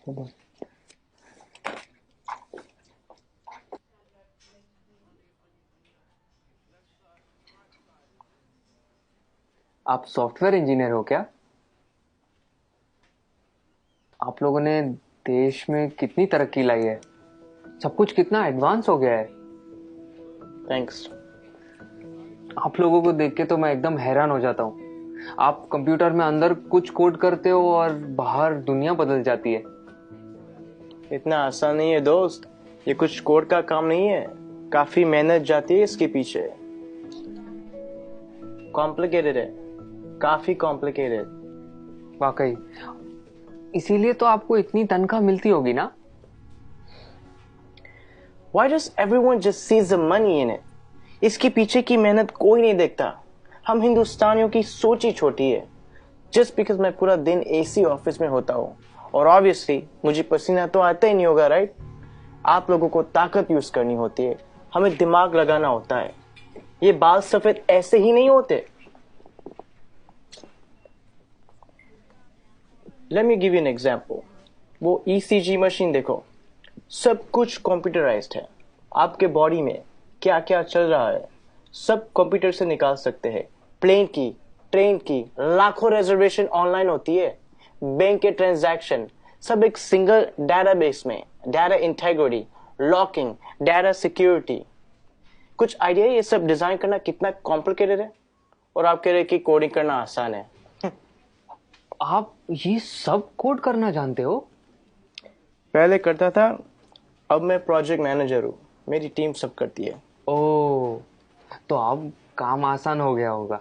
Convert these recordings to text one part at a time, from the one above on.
आप software engineer हो क्या? आप लोगों ने देश में कितनी तरक्की लाई है, सब कुछ कितना एडवांस हो गया है। थैंक्स। आप लोगों को देख के तो मैं एकदम हैरान हो जाता हूँ। आप कंप्यूटर में अंदर कुछ कोड करते हो और बाहर दुनिया बदल जाती है। इतना आसान नहीं है दोस्त, ये कुछ कोड का काम नहीं है, काफी मेहनत जाती है इसके पीछे। कॉम्प्लिकेटेड है, काफी कॉम्प्लिकेटेड। वाकई, इसीलिए तो आपको इतनी तनख्वाह मिलती होगी ना? Why does everyone just sees the money in it? इसके पीछे की मेहनत कोई नहीं देखता। हम हिंदुस्तानियों की सोच ही छोटी है। Just because मैं पूरा दिन एसी ऑफिस में होता हूँ और ऑब्वियसली मुझे पसीना तो आता ही नहीं होगा, राइट? आप लोगों को ताकत यूज करनी होती है, हमें दिमाग लगाना होता है। ये बाल सफेद ऐसे ही नहीं होते। Let me give you an example. वो ECG मशीन देखो, सब कुछ कंप्यूटराइज्ड है। आपके बॉडी में क्या क्या चल रहा है सब कंप्यूटर से निकाल सकते हैं। प्लेन की, ट्रेन की, लाखों रिजर्वेशन ऑनलाइन होती है। बैंक के ट्रांजैक्शन सब एक सिंगल डेटाबेस में। Data integrity, locking, data security. कुछ आइडिया ये सब डिजाइन करना कितना कॉम्प्लिकेटेड है? और आप कह रहे कि कोडिंग करना आसान है। आप ये सब कोड करना जानते हो? पहले करता था, अब मैं प्रोजेक्ट मैनेजर हूँ, मेरी टीम सब करती है। ओह, तो अब काम आसान हो गया होगा।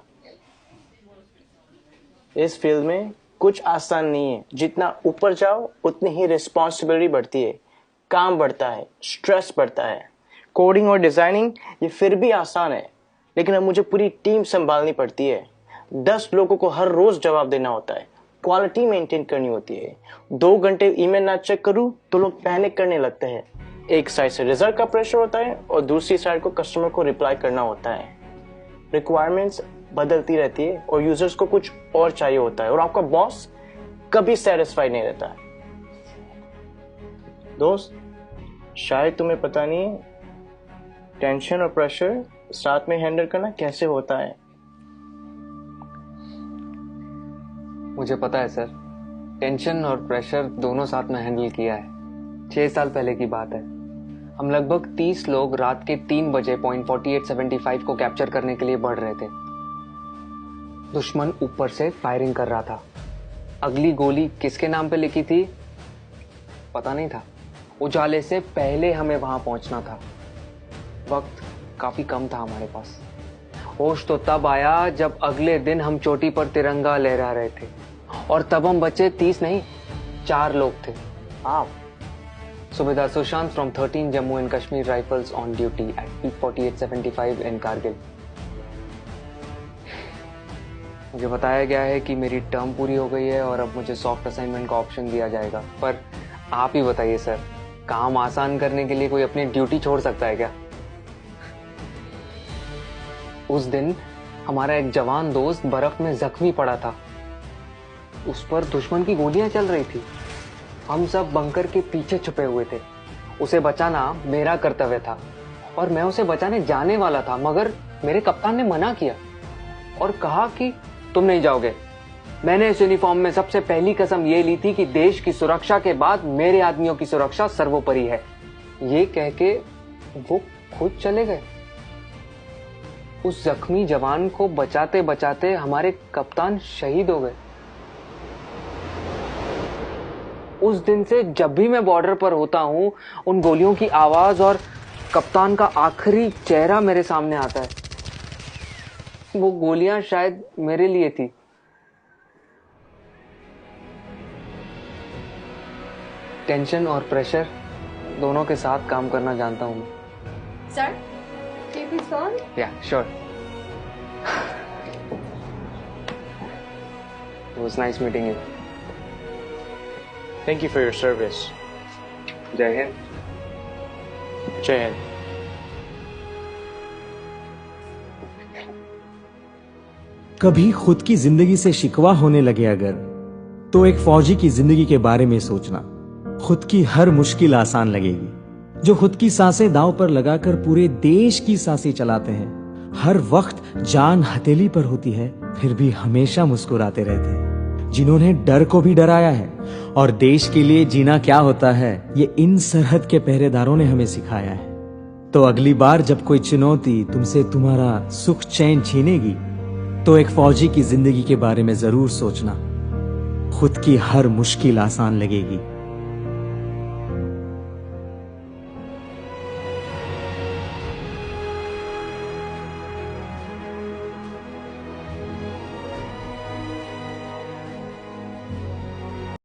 इस फील्ड में कुछ आसान नहीं है, जितना ऊपर जाओ उतनी ही रिस्पॉन्सिबिलिटी बढ़ती है, काम बढ़ता है, स्ट्रेस बढ़ता है। कोडिंग और डिजाइनिंग ये फिर भी आसान है, लेकिन अब मुझे पूरी टीम संभालनी पड़ती है। 10 लोगों को हर रोज जवाब देना होता है, क्वालिटी मेंटेन करनी होती है। 2 घंटे ईमेल ना चेक करूं तो लोग पैनिक करने लगते हैं। एक साइड से रिजल्ट का प्रेशर होता है और दूसरी साइड को कस्टमर को रिप्लाई करना होता है। रिक्वायरमेंट्स बदलती रहती है और यूजर्स को कुछ और चाहिए होता है, और आपका बॉस कभी सेटिस्फाइड नहीं रहता है। दोस्त, शायद तुम्हें पता नहीं है टेंशन और प्रेशर साथ में हैंडल करना कैसे होता है। मुझे पता है सर, टेंशन और प्रेशर दोनों साथ में हैंडल किया है। 6 साल पहले की बात है। हम लगभग 30 लोग रात के 3 बजे पॉइंट 4875 को कैप्चर करने के लिए बढ़ रहे थे। दुश्मन ऊपर से फायरिंग कर रहा था। अगली गोली किसके नाम पे लिखी थी पता नहीं था। उजाले से पहले हमें वहां पहुंचना था। वक्त काफी कम था हमारे पास। होश तो तब आया जब अगले दिन हम चोटी पर तिरंगा लहरा रहे थे, और तब हम बच्चे 30 नहीं 4 लोग थे। आप Subedar Sushant from 13 Jammu and Kashmir Rifles on duty at Peak 4875 in Kargil. मुझे बताया गया है कि मेरी टर्म पूरी हो गई है और अब मुझे सॉफ्ट असाइनमेंट का ऑप्शन दिया जाएगा। पर आप ही बताइए सर, काम आसान करने के लिए कोई अपनी ड्यूटी छोड़ सकता है क्या? उस दिन हमारा एक जवान दोस्त बर्फ में जख्मी पड़ा था। उस पर दुश्मन की गोलियां चल रही थी। हम सब बंकर के पीछे छुपे हुए थे। उसे बचाना मेरा कर्तव्य था और मैं उसे बचाने जाने वाला था, मगर मेरे कप्तान ने मना किया और कहा कि तुम नहीं जाओगे। मैंने इस यूनिफॉर्म में सबसे पहली कसम ये ली थी कि देश की सुरक्षा के बाद मेरे आदमियों की सुरक्षा सर्वोपरि है। ये कह के वो खुद चले गए। उस जख्मी जवान को बचाते बचाते हमारे कप्तान शहीद हो गए। उस दिन से जब भी मैं बॉर्डर पर होता हूं, उन गोलियों की आवाज और कप्तान का आखिरी चेहरा मेरे सामने आता है। वो गोलियां शायद मेरे लिए थी। टेंशन और प्रेशर दोनों के साथ काम करना जानता हूं मैं। Sir, can you please go on? Yeah, sure. It was nice meeting you. Thank you for your service. जय हिंद। जय हिंद। कभी खुद की जिंदगी से शिकवा होने लगे अगर, तो एक फौजी की जिंदगी के बारे में सोचना। खुद की हर मुश्किल आसान लगेगी, जो खुद की सांसें दांव पर लगाकर पूरे देश की सांसें चलाते हैं, हर वक्त जान हथेली पर होती है फिर भी हमेशा मुस्कुराते रहते हैं, जिन्होंने डर को भी डराया है और देश के लिए जीना क्या होता है ये इन सरहद के पहरेदारों ने हमें सिखाया है। तो अगली बार जब कोई चुनौती तुमसे तुम्हारा सुख चैन छीनेगी तो एक फौजी की जिंदगी के बारे में जरूर सोचना। खुद की हर मुश्किल आसान लगेगी।